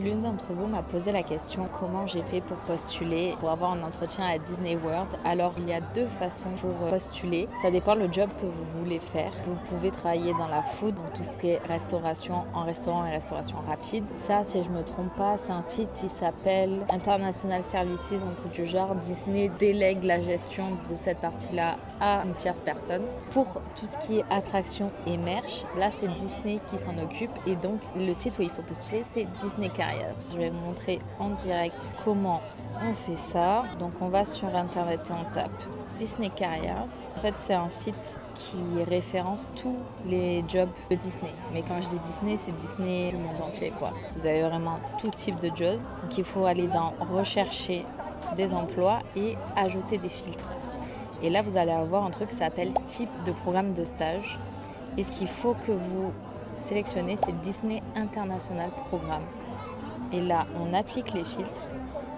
L'une d'entre vous m'a posé la question comment j'ai fait pour postuler pour avoir un entretien à Disney World. Alors il y a deux façons pour postuler. Ça dépend le job que vous voulez faire. Vous pouvez travailler dans la food, donc tout ce qui est restauration en restaurant et restauration rapide. Ça, si je me trompe pas, c'est un site qui s'appelle International Services, un truc du genre. Disney délègue la gestion de cette partie-là à une tierce personne. Pour tout ce qui est attraction et merch, là c'est Disney qui s'en occupe et donc le site où il faut postuler c'est Disney Careers. Je vais vous montrer en direct comment on fait ça. Donc on va sur internet et on tape Disney Careers. En fait c'est un site qui référence tous les jobs de Disney. Mais quand je dis Disney, c'est Disney du monde entier quoi. Vous avez vraiment tout type de job. Donc il faut aller dans rechercher des emplois et ajouter des filtres. Et là, vous allez avoir un truc qui s'appelle type de programme de stage. Et ce qu'il faut que vous sélectionnez, c'est Disney International Programme. Et là, on applique les filtres.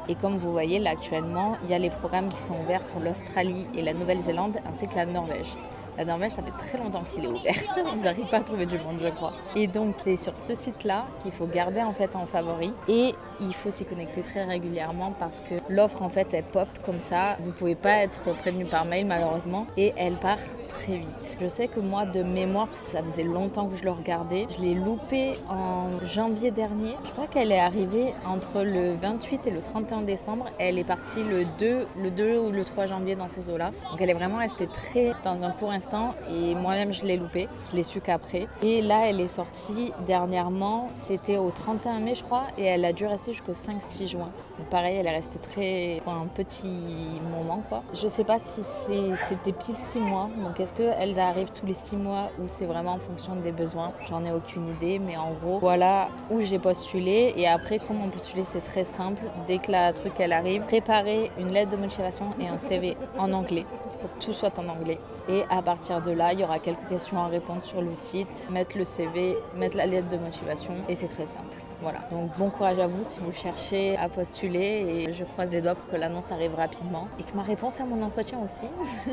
Et comme vous voyez, là, actuellement, il y a les programmes qui sont ouverts pour l'Australie et la Nouvelle-Zélande, ainsi que la Norvège. La Norvège, ça fait très longtemps qu'il est ouvert. Ils n'arrivent pas à trouver du monde, je crois. Et donc, c'est sur ce site-là qu'il faut garder en fait en favori. Et il faut s'y connecter très régulièrement parce que l'offre, en fait, elle pop comme ça. Vous ne pouvez pas être prévenu par mail, malheureusement. Et elle part très vite. Je sais que moi, de mémoire, parce que ça faisait longtemps que je le regardais, je l'ai loupée en janvier dernier. Je crois qu'elle est arrivée entre le 28 et le 31 décembre. Elle est partie le 2 ou le 3 janvier dans ces eaux-là. Donc, elle est vraiment restée très dans un court instant. Et moi-même je l'ai loupée, je l'ai su qu'après. Et là elle est sortie dernièrement, c'était au 31 mai je crois, et elle a dû rester jusqu'au 5-6 juin. Donc pareil, elle est restée très pour un petit moment quoi. Je sais pas si c'était pile 6 mois, donc est-ce qu'elle arrive tous les 6 mois ou c'est vraiment en fonction des besoins, j'en ai aucune idée, mais en gros voilà où j'ai postulé. Et après comment postuler, c'est très simple, dès que la truc elle arrive, préparer une lettre de motivation et un CV en anglais. Il faut que tout soit en anglais. Et à partir de là, il y aura quelques questions à répondre sur le site, mettre le CV, mettre la lettre de motivation et c'est très simple. Voilà. Donc bon courage à vous si vous cherchez à postuler et je croise les doigts pour que l'annonce arrive rapidement et que ma réponse à mon entretien aussi.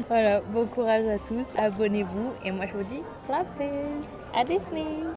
Voilà, bon courage à tous, abonnez-vous et moi je vous dis, la peace à Disney.